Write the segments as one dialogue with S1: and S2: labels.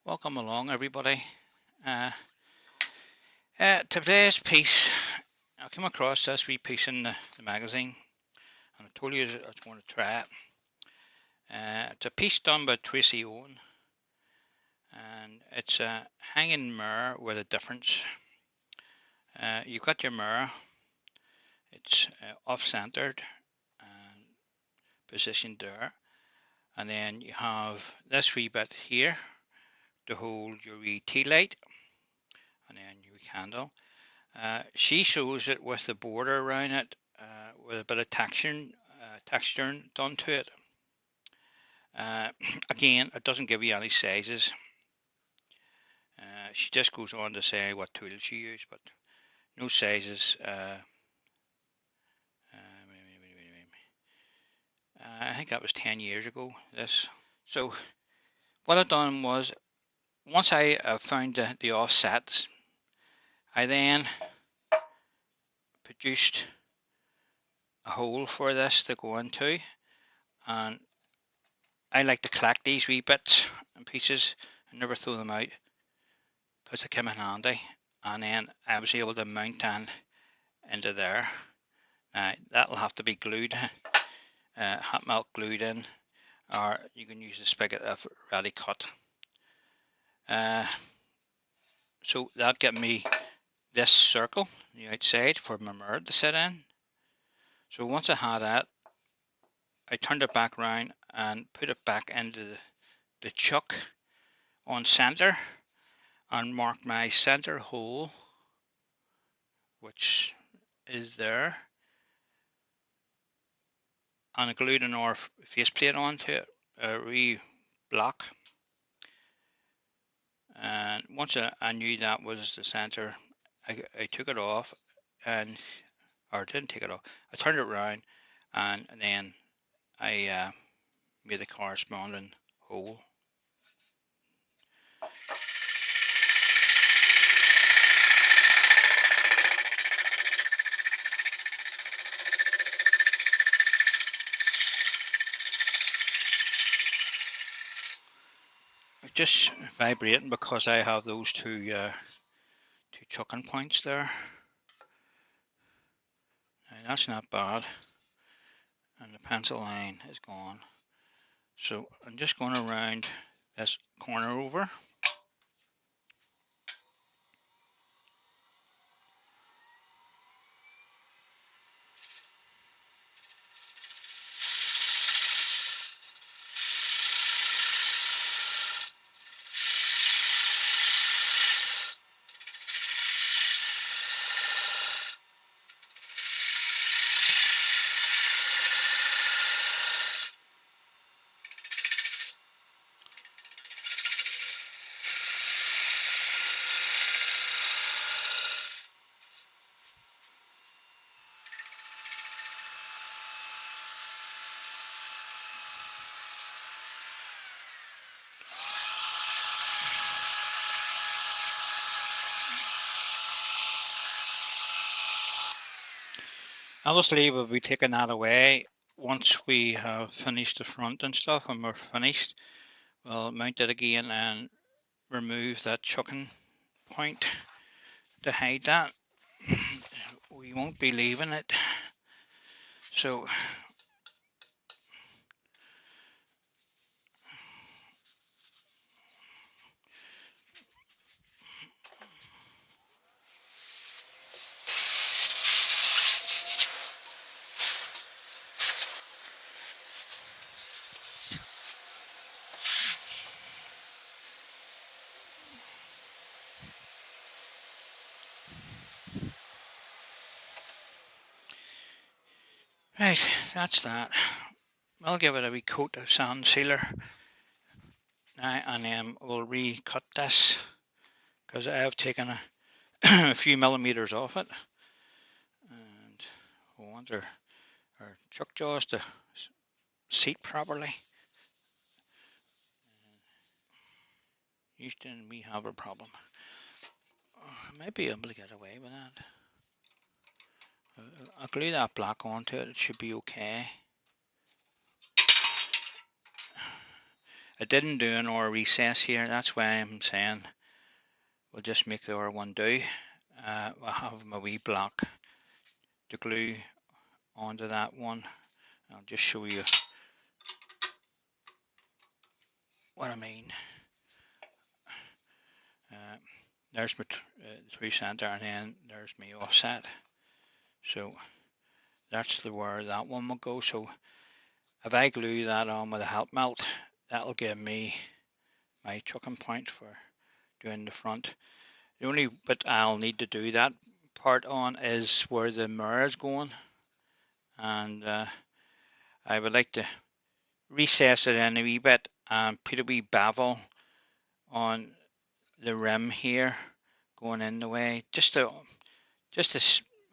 S1: Welcome along, everybody. Uh, Today's piece, I came across this wee piece in the magazine, and I told you I was going to try it. It's a piece done by Tracy Owen, and it's a hanging mirror with a difference. You've got your mirror, it's off-centered and positioned there, and then you have this wee bit here to hold your wee tea light, and then your candle. She shows it with the border around it, with a bit of texture done to it. Again, it doesn't give you any sizes. She just goes on to say what tools she used, but no sizes. I think that was 10 years ago. This. So what I done was, once I found the offsets, I then produced a hole for this to go into, and I like to collect these wee bits and pieces and never throw them out because they come in handy. And then I was able to mount that into there. Now that'll have to be glued, hot melt glued in, or you can use the spigot I've already cut. So that'll get me this circle on the outside for my mirror to sit in. So once I had that, I turned it back around and put it back into the chuck on center and marked my center hole, which is there, and I glued another faceplate onto it, a wee block. And once I knew that was the center, I took it off, or didn't take it off. I turned it around, and then I made the corresponding hole. It's just vibrating because I have those two chucking points there. Now that's not bad, and the pencil line is gone. So I'm just going around this corner over. Obviously, we'll be taking that away once we have finished the front and stuff, and we're finished. We'll mount it again and remove that chucking point to hide that. We won't be leaving it. So right, that's that. I'll give it a wee coat of sand sealer now, and then we'll recut this because I have taken a few millimeters off it, and we want our chuck jaws to seat properly. Houston, we have a problem. I might be able to get away with that. I'll glue that black onto it, it should be okay. It didn't do an R recess here. That's why I'm saying we'll just make the R1 do. I have my wee block to glue onto that one. I'll just show you what I mean. There's my through center, and then there's my offset. So that's where that one will go. So if I glue that on with a help melt, that'll give me my choking point for doing the front. The only bit I'll need to do that part on is where the mirror is going, and I would like to recess it in a wee bit and put a wee bevel on the rim here going in the way, just to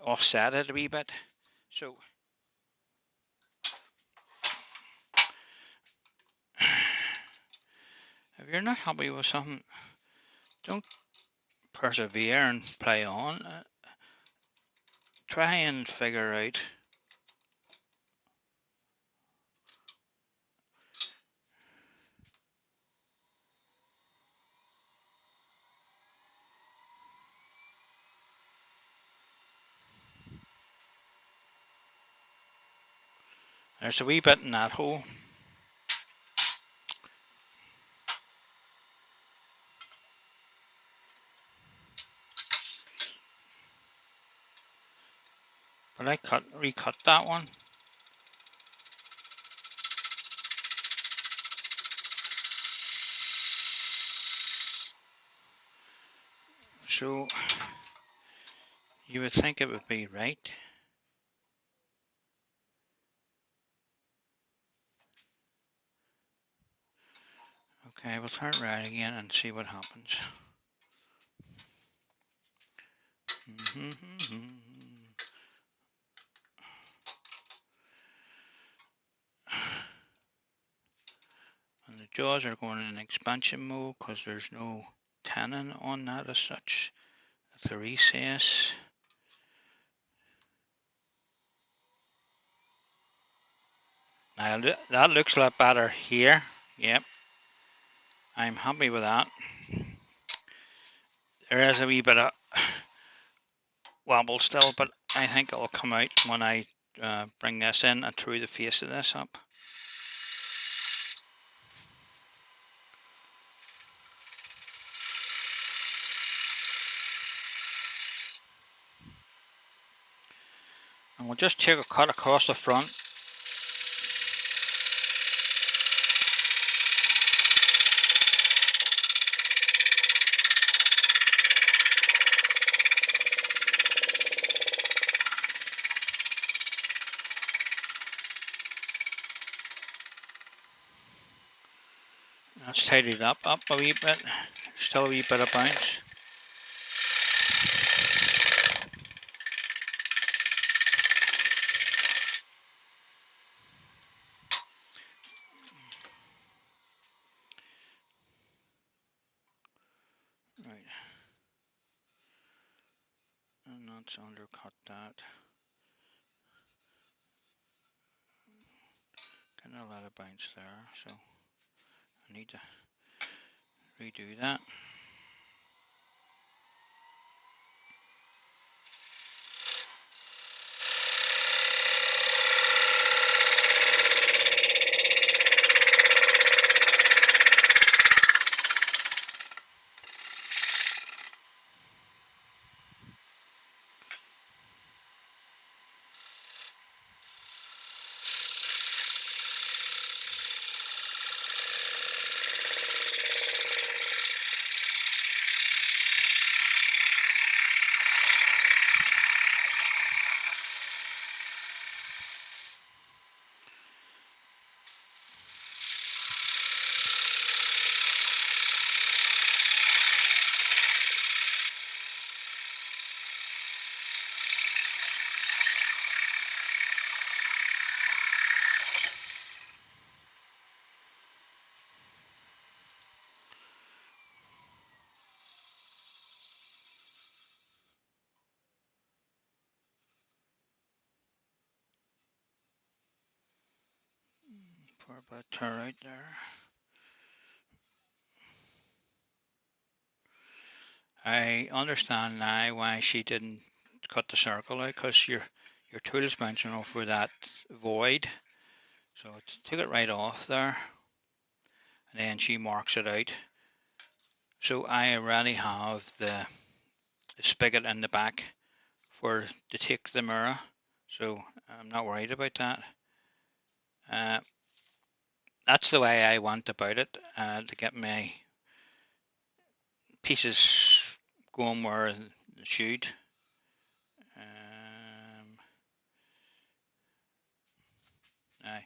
S1: offset it a wee bit. So if you're not happy with something, don't persevere and play on. Try and figure out. There's a wee bit in that hole. But I recut that one. So you would think it would be right. Okay, we'll turn it right again and see what happens. And the jaws are going in expansion mode because there's no tenon on that as such. It's a recess. Now that looks a lot better here. Yep, I'm happy with that. There is a wee bit of wobble still, but I think it'll come out when I bring this in and through the face of this up. And we'll just take a cut across the front. Let's tidy it up a wee bit. Still a wee bit of bounce. Right. And let's undercut that. Getting a lot of bounce there, so I need to redo that. Pour about turn out there. I understand now why she didn't cut the circle out, because your tool's bouncing over that void. So take it right off there, and then she marks it out. So I already have the spigot in the back to take the mirror, so I'm not worried about that. That's the way I went about it, to get my pieces going where they should. Aye.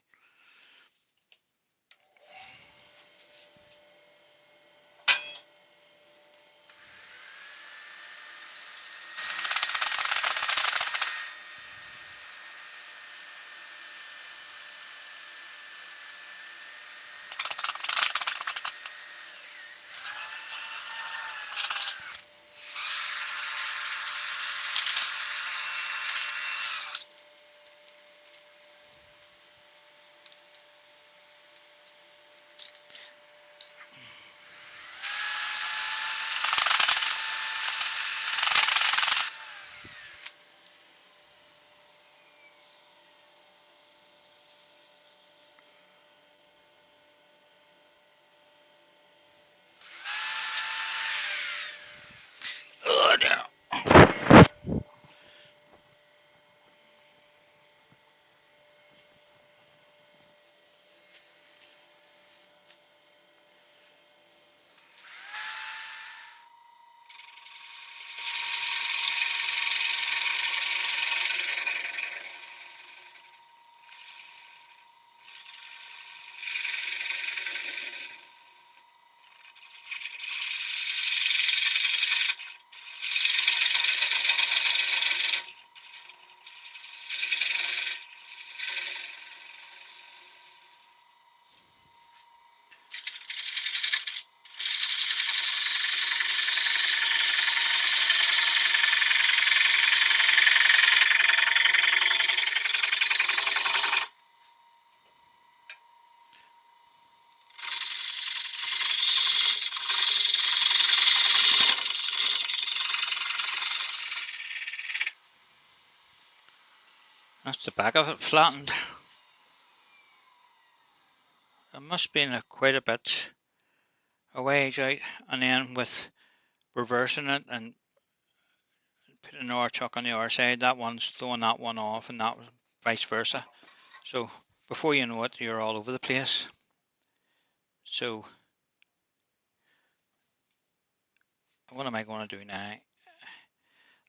S1: Oh, no. That's the back of it flattened. It must be quite a bit a ways out, and then with reversing it and putting another chuck on the other side, that one's throwing that one off, and that vice versa. So before you know it, you're all over the place. So what am I going to do now?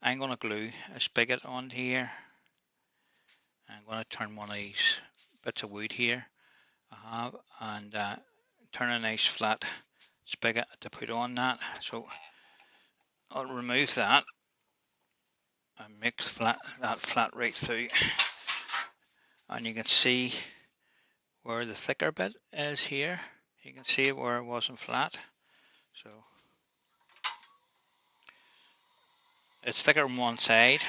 S1: I'm going to glue a spigot on here. I'm going to turn one of these bits of wood here I have, and turn a nice flat spigot to put on that. So I'll remove that and mix that flat right through, and you can see where the thicker bit is here. You can see where it wasn't flat, so it's thicker on one side.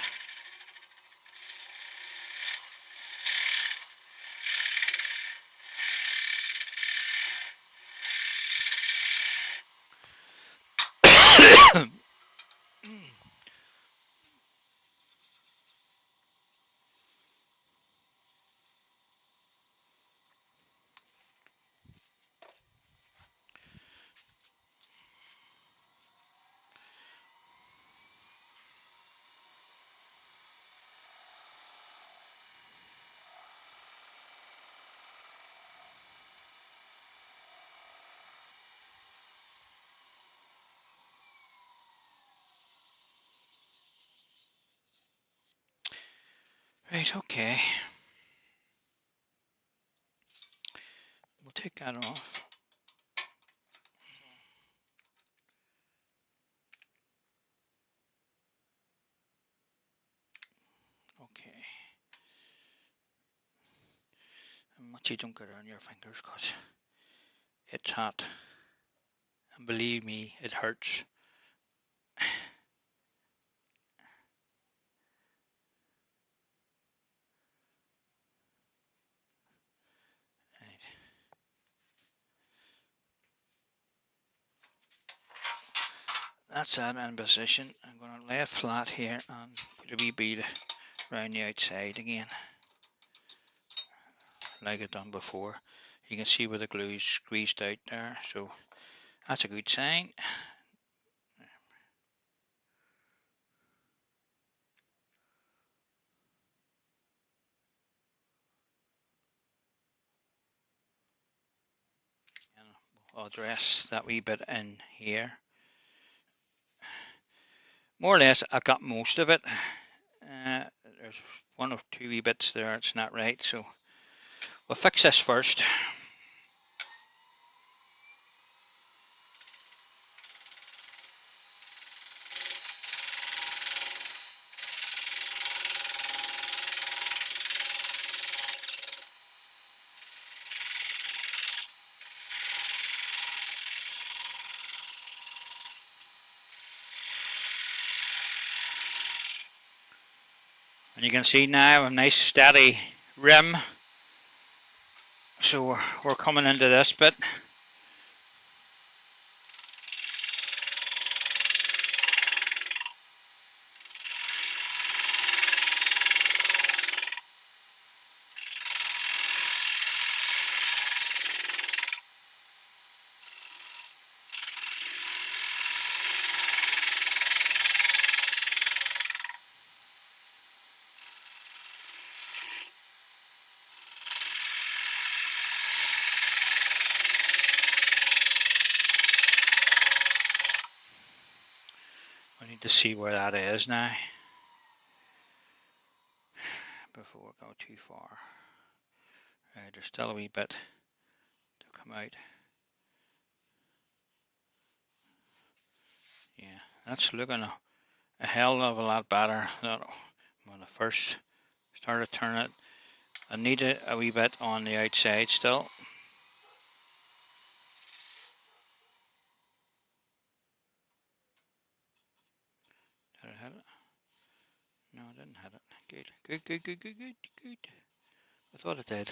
S1: Right, okay. We'll take that off. Okay. And much you don't get on your fingers, because it's hot. And believe me, it hurts. that's that in position. I'm going to lay it flat here and put a wee bead around the outside again, like I've done before. You can see where the glue's squeezed out there, so that's a good sign. And I'll address that wee bit in here. More or less, I got most of it. There's one or two wee bits there, it's not right, so we'll fix this first. And you can see now a nice steady rim. So we're coming into this bit. We need to see where that is now before we go too far. There's still a wee bit to come out. Yeah, that's looking a hell of a lot better than when I first started turning it. I need a wee bit on the outside still. Did I hit it? No, I didn't hit it. Good, good, good, good, good, good, good. I thought it did.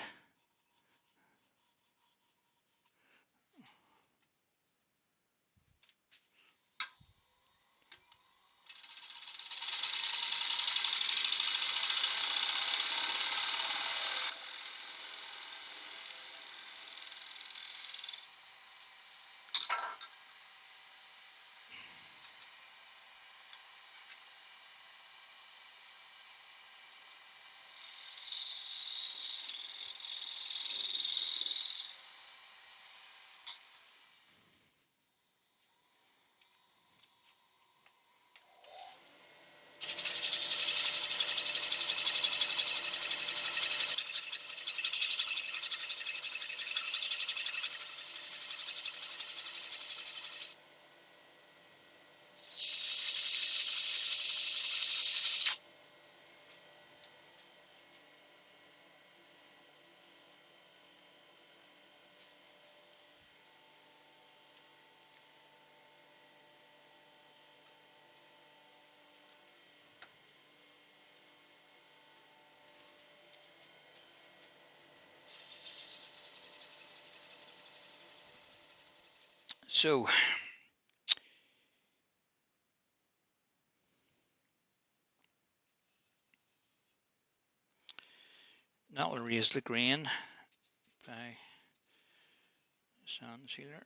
S1: So that will raise the grain by sand sealer.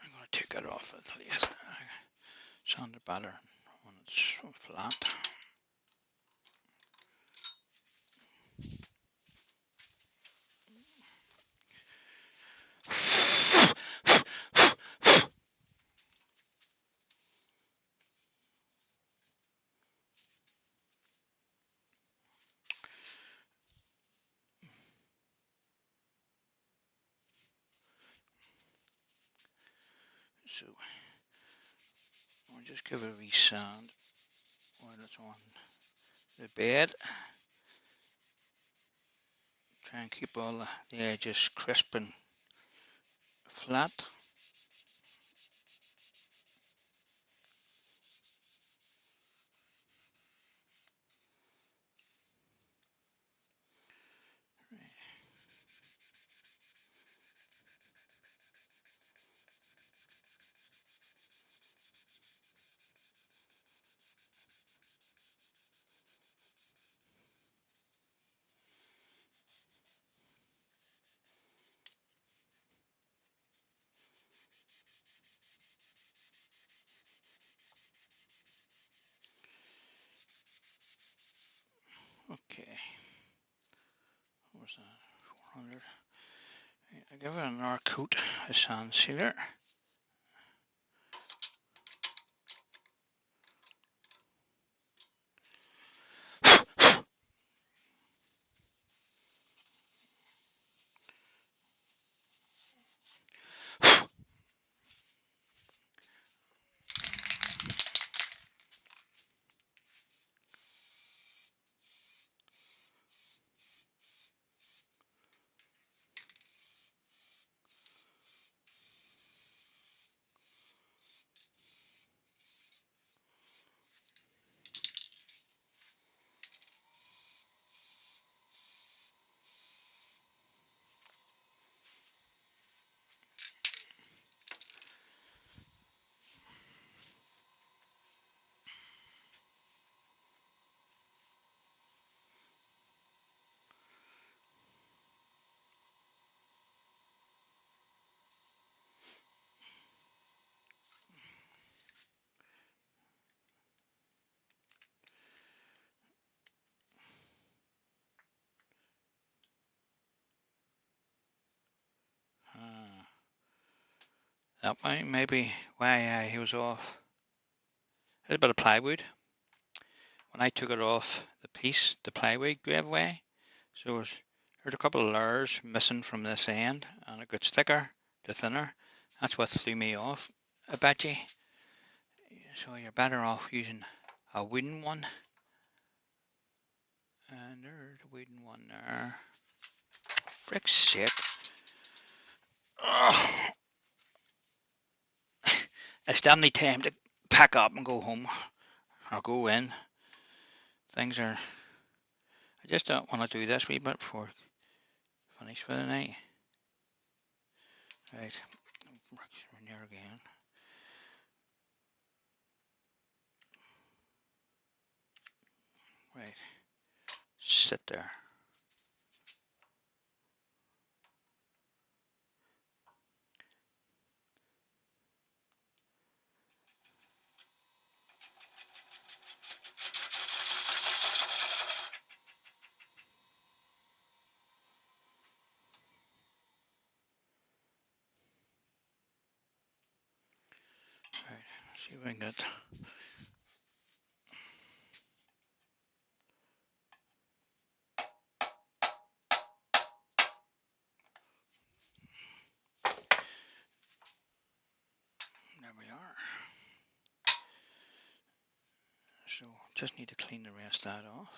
S1: I'm going to take it off at least. Sand it better when it's flat. So I'll just give it a wee sand while it's on the bed. Try and keep all the edges crisp and flat. Okay, what was that? 400. I give it another coat of sand sealer. That might maybe why he was off. There's a bit of plywood. When I took it off the piece, the plywood gave way. So there's a couple of layers missing from this end, and it got thicker to thinner. That's what threw me off a bit. So you're better off using a wooden one. And there's a wooden one there. Frick's sake. Oh, it's definitely time to pack up and go home or go in. Things are. I just don't want to do this wee bit before I finish for the night. Right, we're near again. Right, sit there. Right, see if I can get. There we are. So just need to clean the rest of that off.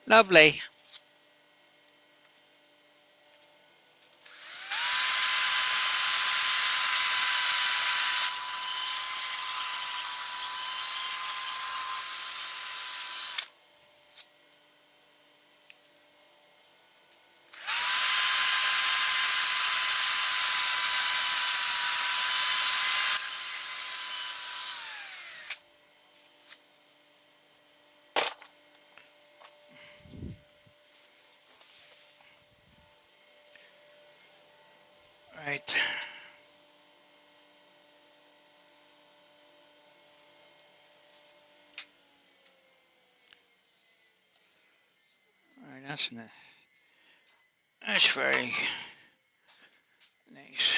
S1: Lovely. That's very nice.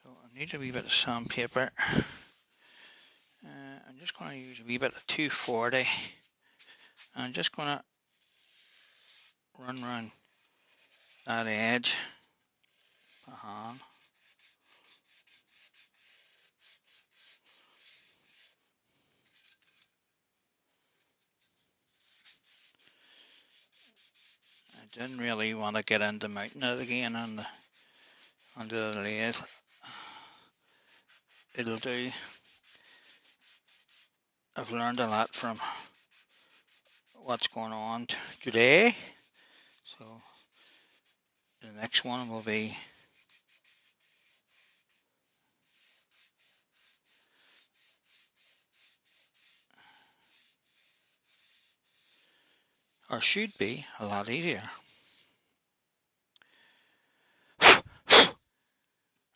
S1: So I need a wee bit of sandpaper. I'm just going to use a wee bit of 240. I'm just going to run around that edge by hand. I didn't really want to get into mounting it again onto the lathe. It'll do. I've learned a lot from what's going on today. So the next one will be or should be a lot easier.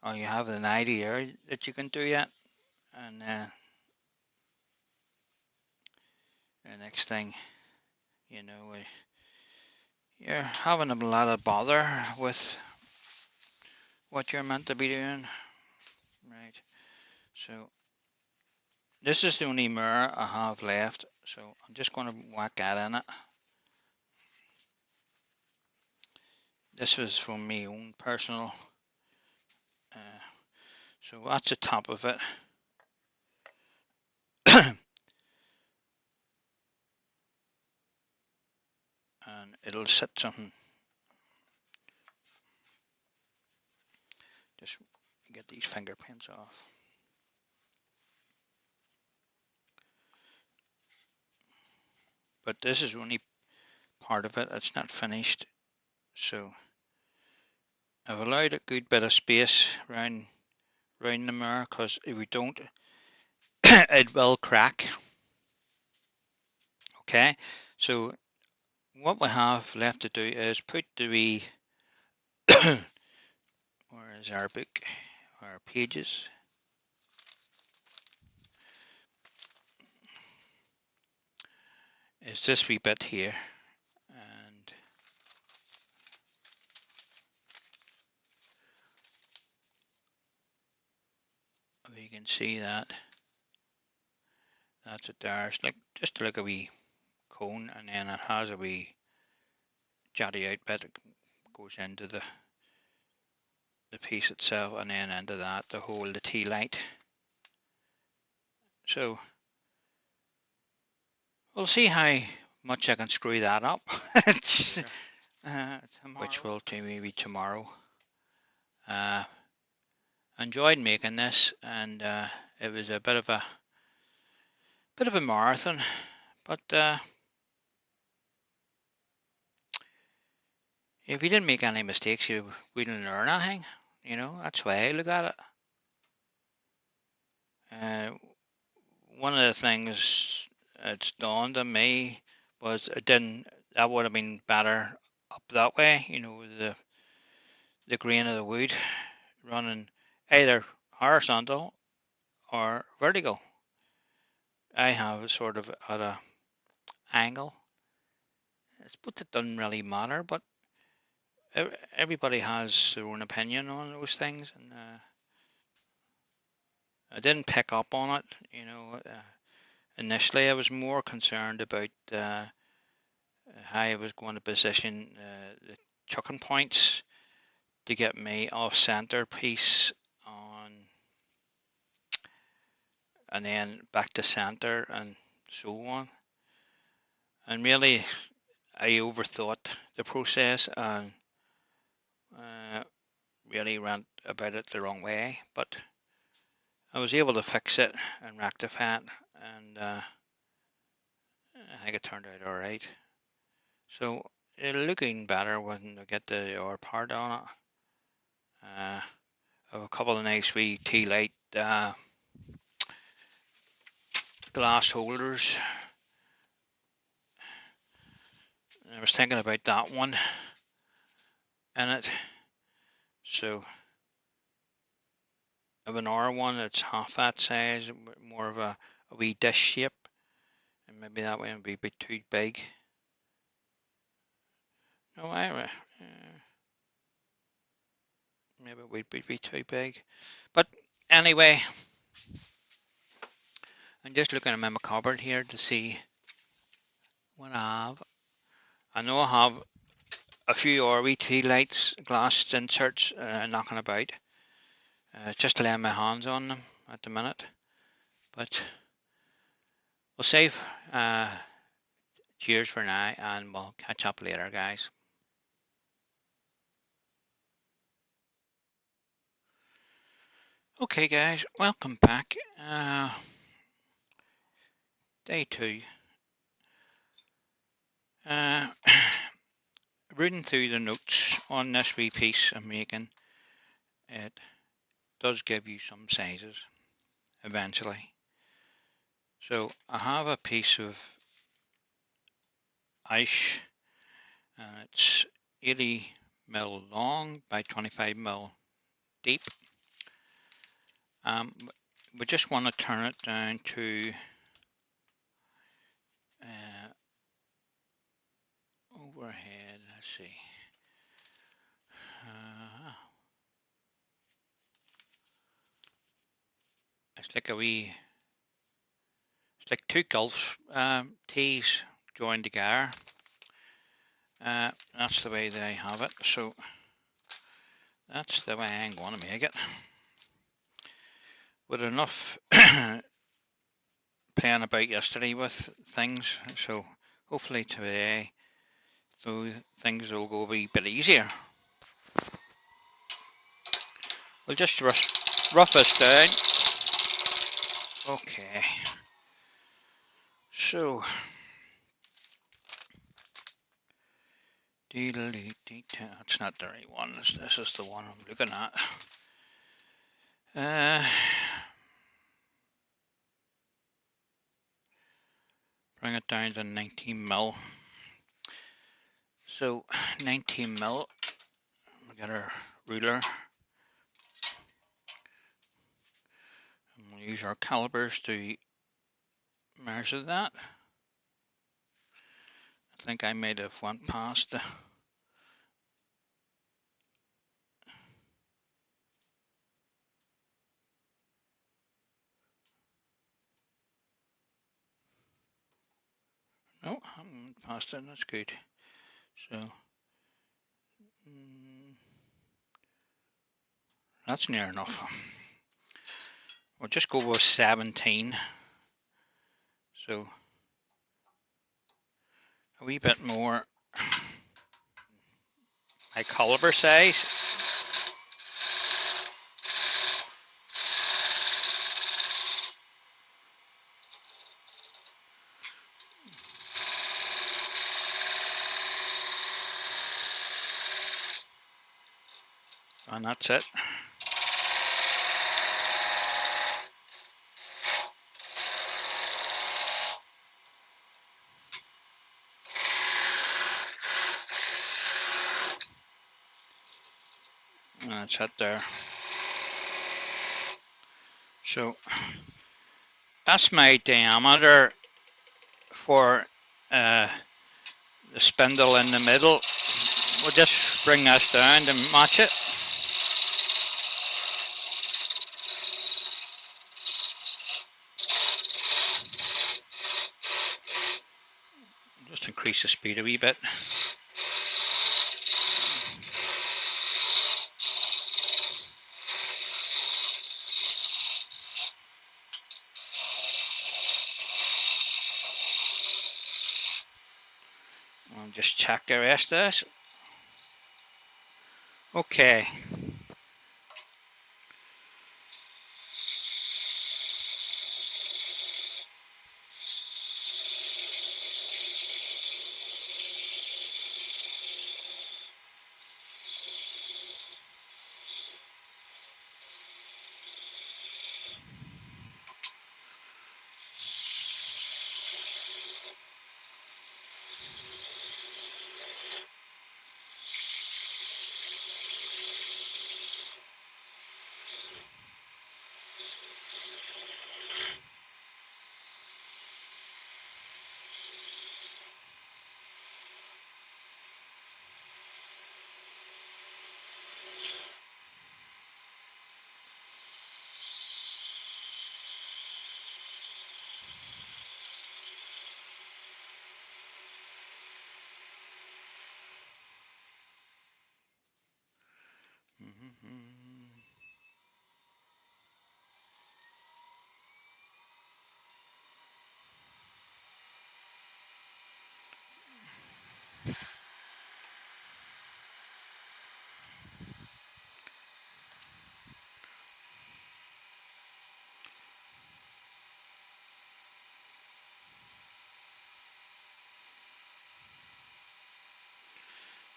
S1: Or you have an idea that you can do it, and the next thing you know, you're having a lot of bother with what you're meant to be doing. Right, so this is the only mirror I have left, so I'm just going to whack that in it. This was from my own personal, so that's the top of it. And it'll sit something. Just get these fingerprints off. But this is only part of it. It's not finished. So I've allowed a good bit of space around the mirror, because if we don't, it will crack. Okay, so what we have left to do is put the wee where is our book, our pages? It's this wee bit here, and you can see that that's it there. It's like just like a wee cone, and then it has a wee jatty out bit that goes into the piece itself, and then into that to hold the tea light. So we'll see how much I can screw that up. Which will do maybe tomorrow. Enjoyed making this, and it was a bit of a marathon, but if you didn't make any mistakes, you wouldn't learn anything. You know, that's why I look at it. One of the things that's dawned on me was that would have been better up that way, you know, the grain of the wood running either horizontal or vertical. I have sort of at a angle. I suppose it doesn't really matter, but everybody has their own opinion on those things, and I didn't pick up on it. You know, initially I was more concerned about how I was going to position the chucking points to get me off center piece on, and then back to center and so on. And really, I overthought the process and really went about it the wrong way. But I was able to fix it and rectify it, and I think it turned out alright. So it'll looking better when I get the R part on it. I have a couple of nice wee tea light glass holders. I was thinking about that one in it. So I have an R one that's half that size, more of a wee dish shape, and maybe that one would be a bit too big. No, maybe it would be too big. But anyway, I'm just looking at my cupboard here to see what I have. I know I have a few RVT lights, glass inserts knocking about. Just laying my hands on them at the minute. But we'll save cheers for now, and we'll catch up later, guys. Okay, guys, welcome back. Day 2. Reading through the notes on this wee piece I'm making, it does give you some sizes eventually. So I have a piece of ice, and it's 80 mil long by 25 mil deep. We just want to turn it down to overhead. Let's see. It's like it's like two Gulf tees joined together. That's the way they have it. So that's the way I'm going to make it. With enough playing about yesterday with things, so hopefully today things will go a wee bit easier. We'll just rough this down. Okay. So that's not the right one. This is the one I'm looking at. Bring it down to 19 mil. So 19 mil. We got our ruler. And we'll use our calipers to measure that. I think I might have went past the no, I haven't passed it. That's good. So that's near enough. We'll just go with 17. So a wee bit more my caliper size. And that's it. And that's it there. So that's my diameter for the spindle in the middle. We'll just bring this down to match it. Just increase the speed a wee bit. I'll just check the rest of this. Okay.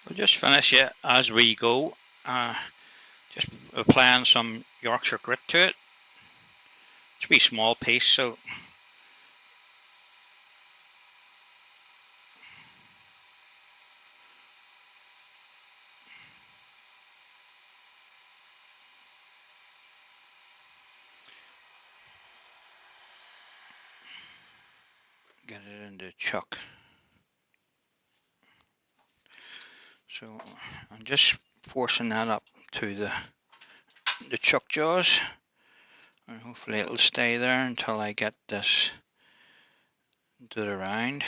S1: We'll just finish it as we go. Just applying some Yorkshire grit to it. It's a wee small piece, so get it in the chuck. So I'm just forcing that up to the chuck jaws, and hopefully it'll stay there until I get this to the round.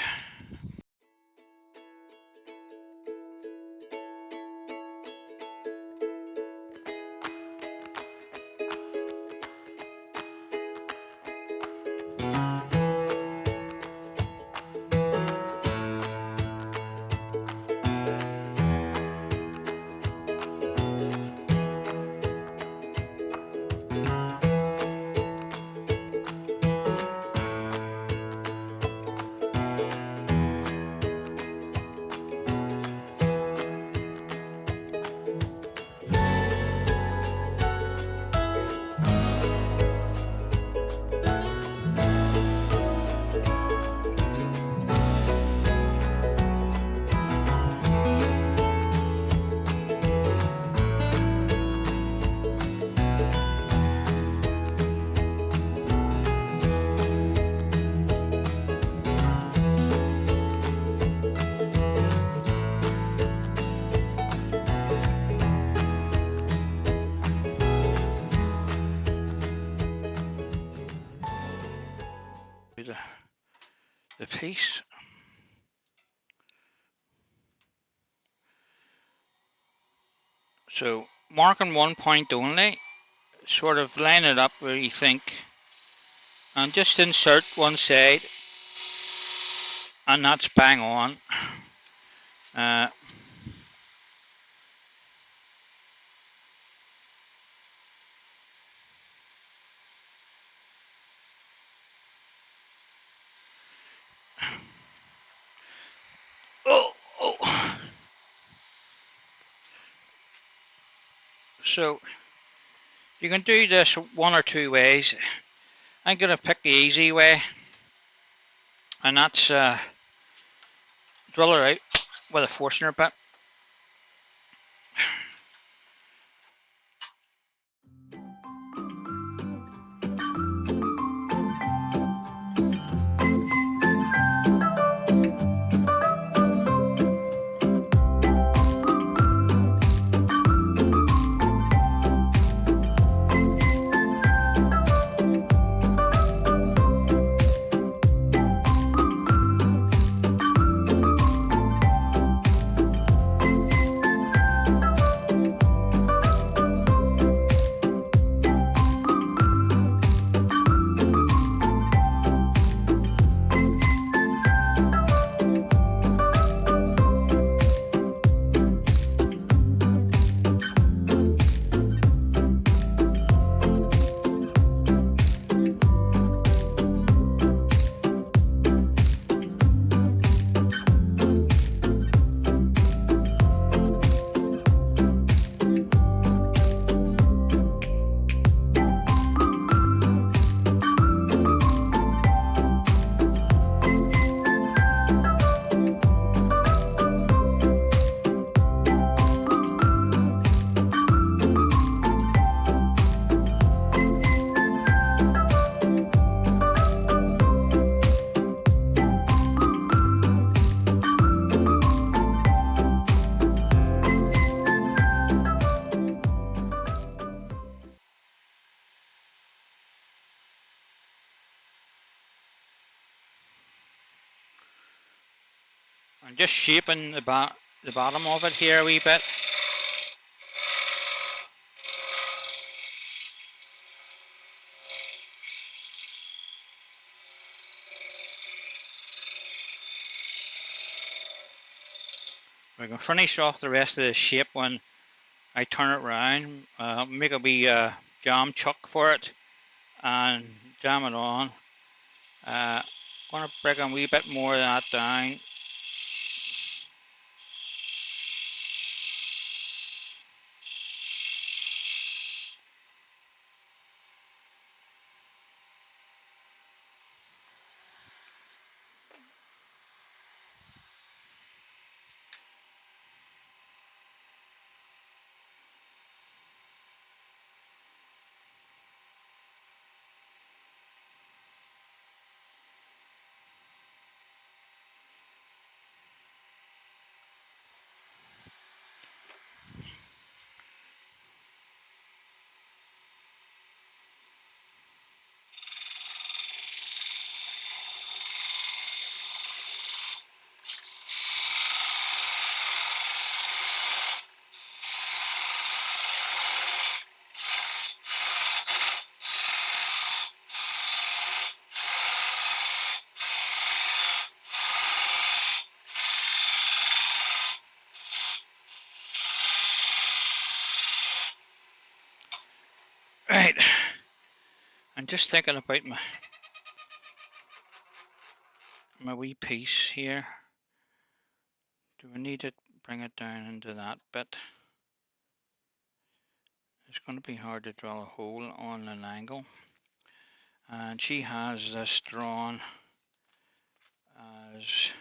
S1: The piece. So marking 1 point only, sort of line it up where you think, and just insert one side, and that's bang on. Oh. So you can do this one or two ways. I'm going to pick the easy way, and that's drill it out with a Forstner bit. I'm just shaping the bottom of it here a wee bit. We're going to finish off the rest of the shape when I turn it around. Make a wee jam chuck for it and jam it on. Going to break a wee bit more of that down. Right, I'm just thinking about my wee piece here. Do we need to bring it down into that bit? It's going to be hard to drill a hole on an angle. And she has this drawn as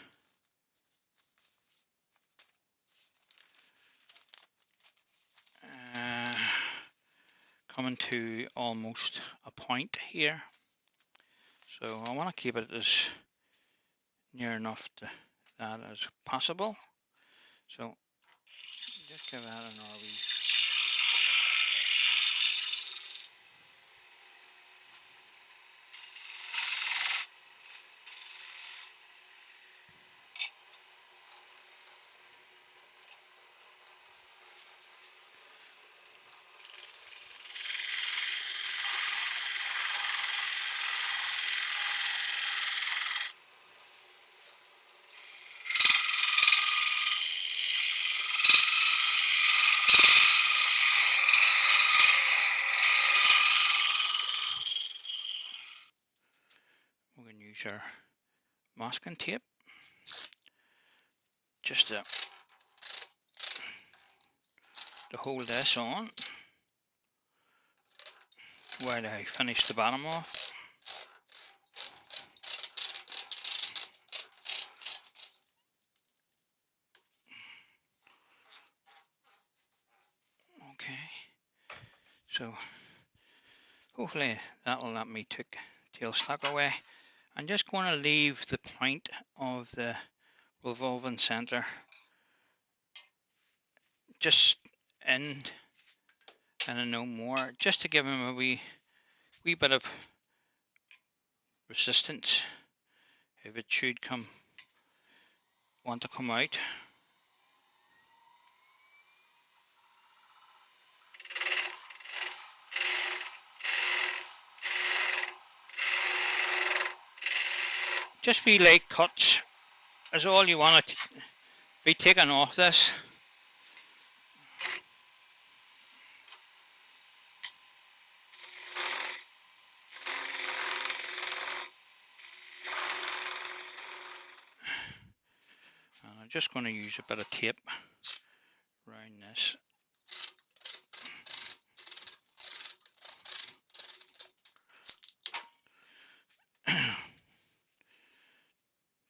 S1: coming to almost a point here. So I want to keep it as near enough to that as possible. So just give that another wee. We can use our masking tape just to hold this on while I finish the bottom off. Okay, so hopefully that'll let me take tail slack away. I'm just going to leave the point of the revolving center just in and no more, just to give him a wee bit of resistance if it should want to come out. Just be light cuts is all you want to be taken off this. And I'm just going to use a bit of tape around this.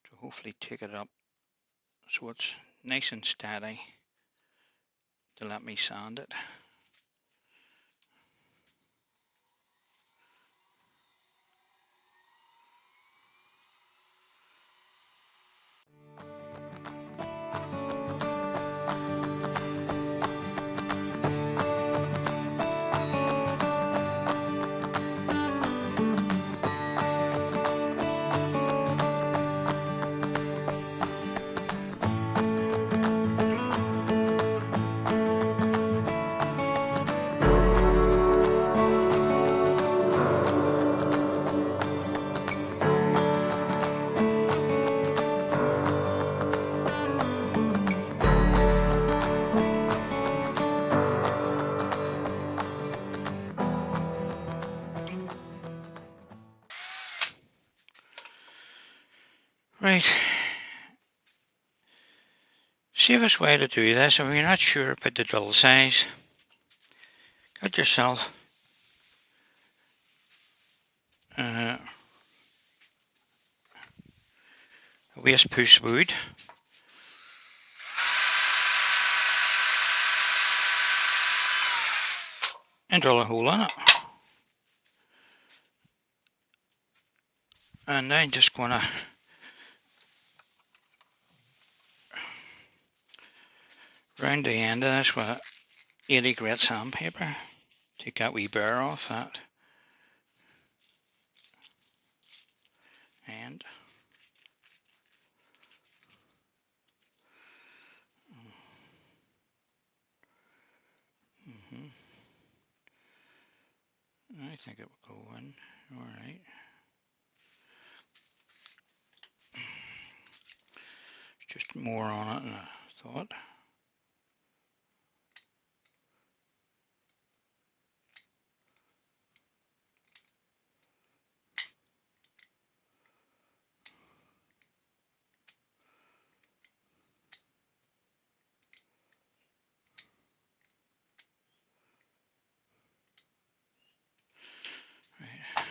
S1: To hopefully take it up so it's nice and steady to let me sand it. Safest way to do this, if you're not sure about the drill size, get yourself a waste push wood and drill a hole in it. And I'm just going to round the end of this with 80 grit sandpaper. Take that wee burr off that end. I think it will go in alright. Just more on it than I thought. Right.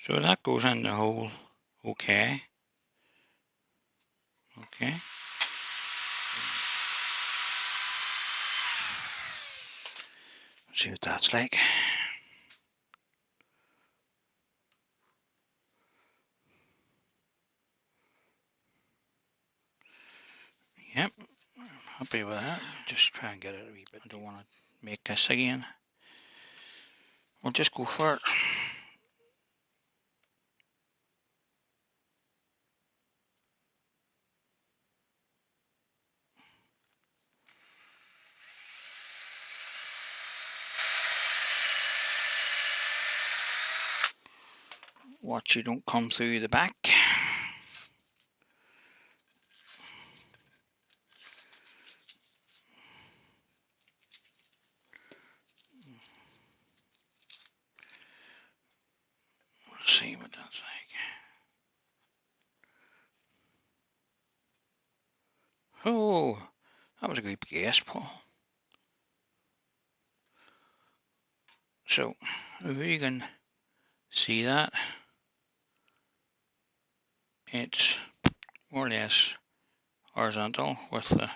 S1: So that goes in the hole. Okay. Okay. Let's see what that's like. Yep, I'm happy with that. Just try and get it a wee bit. I don't want to make this again. We'll just go for it. Watch you don't come through the back. Let's see what that's like. Oh, that was a good guess, Paul. So, if you can see that, it's more or less horizontal with the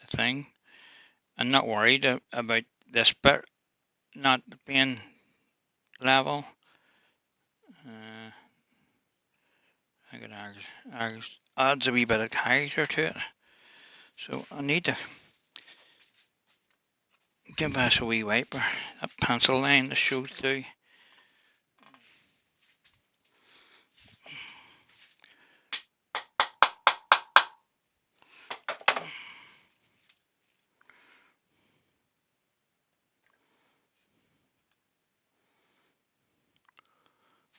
S1: thing. I'm not worried about this bit not being level. I could adds a wee bit of character to it. So I need to give us a wee wiper, a pencil line to show through.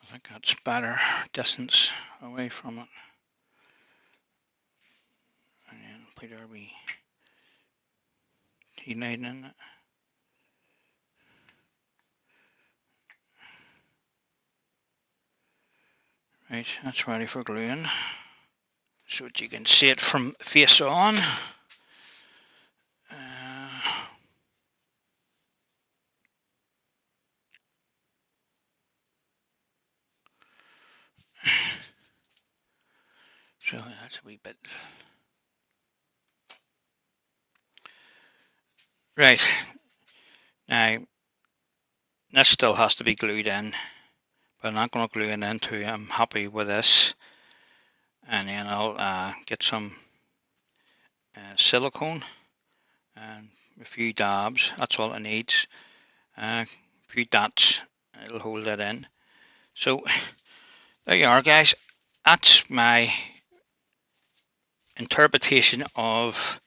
S1: I think that's better distance away from it. And then put our wee T-line in it. Right, that's ready for gluing. So that you can see it from face on. So that's a wee bit. Right, now this still has to be glued in, but I'm not going to glue it into. I'm happy with this, and then I'll get some silicone and a few dabs. That's all it needs. A few dots, it'll hold it in. So there you are, guys. That's my interpretation of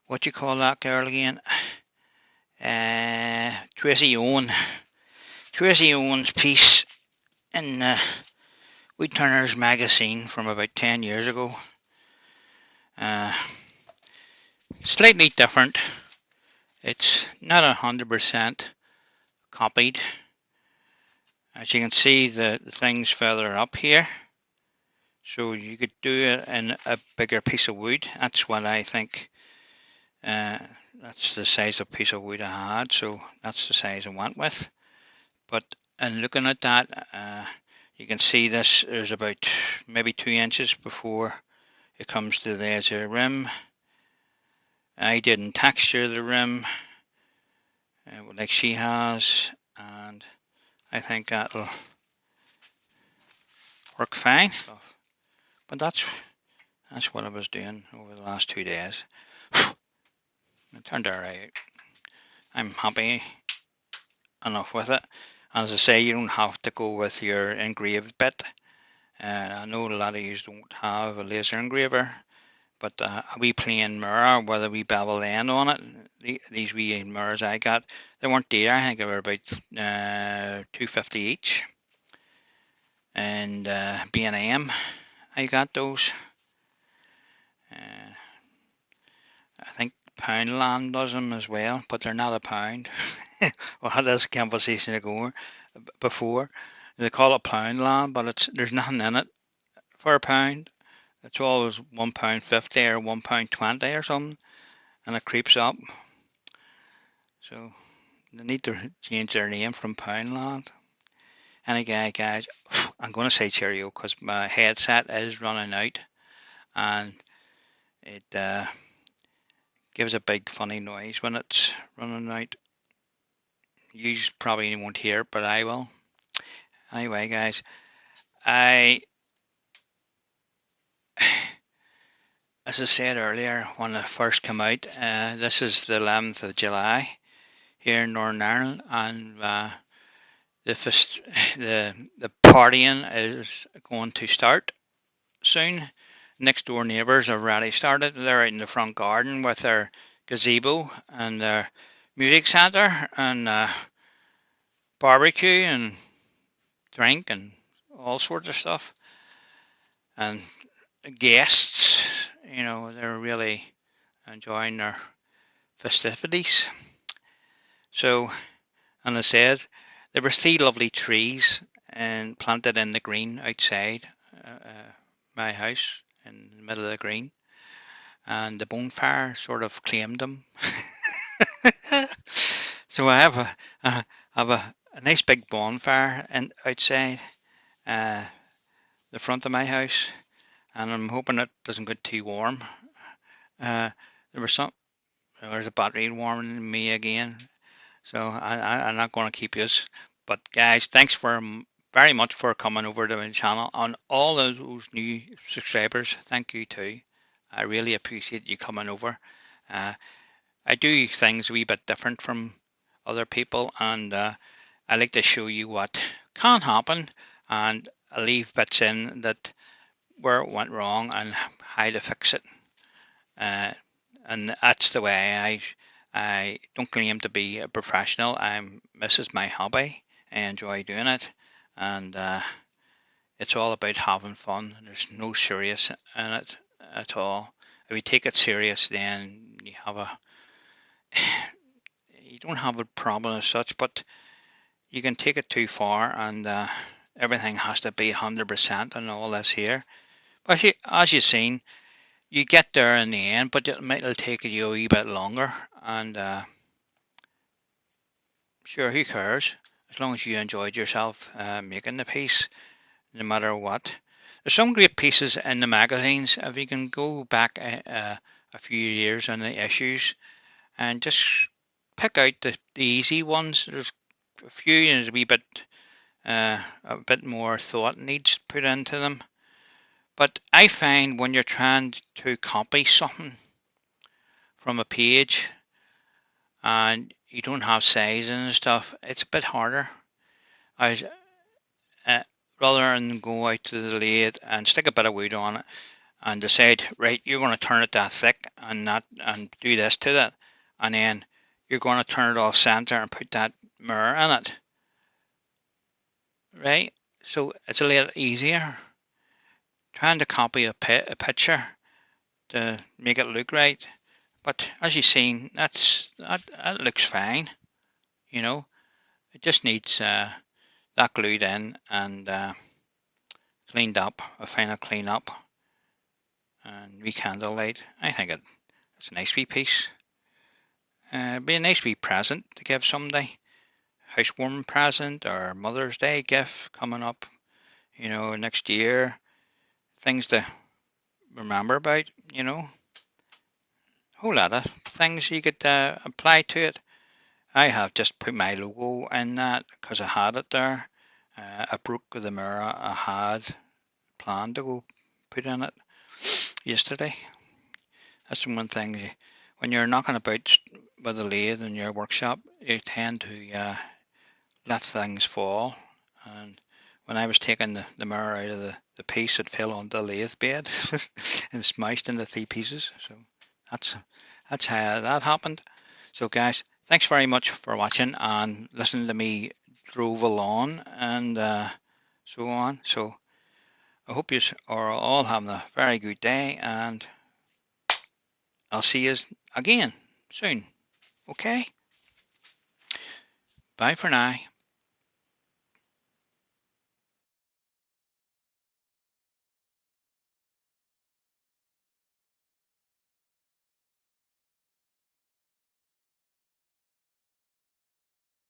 S1: what you call that girl again. Tracy Owen's piece in Woodturners magazine from about 10 years ago. Slightly different. It's not 100% copied. As you can see, the things further up here. So you could do it in a bigger piece of wood. That's what I think. Uh, that's the size of piece of wood I had, so that's the size I went with. But in looking at that, you can see this is about maybe 2 inches before it comes to the edge of the rim. I didn't texture the rim like she has, and I think that'll work fine. But that's what I was doing over the last 2 days. It turned out right. I'm happy enough with it. As I say, you don't have to go with your engraved bit. I know a lot of you don't have a laser engraver, but a wee plain mirror with a wee bevel end on it. These wee mirrors I got, they weren't dear. I think they were about $2.50 each. And B&M, I got those. I think Poundland does them as well, but they're not a pound. We had this conversation ago before. They call it Poundland, but there's nothing in it for a pound. It's always £1.50 or £1.20 or something, and it creeps up. So they need to change their name from Poundland. Anyway, guys, I'm going to say cheerio because my headset is running out, and it gives a big funny noise when it's running out. You probably won't hear it, but I will. Anyway, guys, as I said earlier when I first came out, this is the 11th of July here in Northern Ireland, and the partying is going to start soon. Next door neighbours have already started. They're out in the front garden with their gazebo and their music centre and barbecue and drink and all sorts of stuff. And guests, they're really enjoying their festivities. So, and I said, there were 3 lovely trees and planted in the green outside my house in the middle of the green, and the bonfire sort of claimed them. So I have a nice big bonfire outside uh, the front of my house, and I'm hoping it doesn't get too warm. Uh, there was some there's a battery warming me again, so I'm not going to keep you. But guys, thanks very much for coming over to my channel, and all of those new subscribers. Thank you too. I really appreciate you coming over. Uh, I do things a wee bit different from other people, and I like to show you what can happen, and I leave bits in that where it went wrong and how to fix it. And that's the way I don't claim to be a professional. This is my hobby. I enjoy doing it, and it's all about having fun. There's no serious in it at all. If you take it serious, then you don't have a problem as such, but you can take it too far, and everything has to be 100% and all this here. But as you've seen, you get there in the end, but it'll take you a wee bit longer. And sure, who cares? As long as you enjoyed yourself making the piece, no matter what. There's some great pieces in the magazines. If you can go back a few years on the issues and just pick out the easy ones. There's a few, there's a bit more thought needs put into them. But I find when you're trying to copy something from a page and you don't have sizing and stuff, it's a bit harder. I uh, Rather than go out to the lathe and stick a bit of wood on it and decide, right, you're going to turn it that thick and do this to that, and then you're going to turn it off center and put that mirror in it, right? So it's a little easier trying to copy a picture to make it look right. But as you've seen, that looks fine. You know, it just needs that glued in, and cleaned up, a final clean up, and wee candlelight. I think it's a nice wee piece. Be a nice wee present to give somebody, housewarming present or Mother's Day gift coming up, next year. Things to remember about, a whole lot of things you could apply to it. I have just put my logo in that because I had it there. I broke the mirror I had planned to go put in it yesterday. That's the one thing when you're knocking about with a lathe in your workshop, you tend to let things fall. And when I was taking the mirror out of the piece, it fell onto the lathe bed and smashed into 3 pieces. So that's that's how that happened. So guys, thanks very much for watching and listening to me drove along and so on. So I hope you are all having a very good day, and I'll see you again soon. Okay? Bye for now.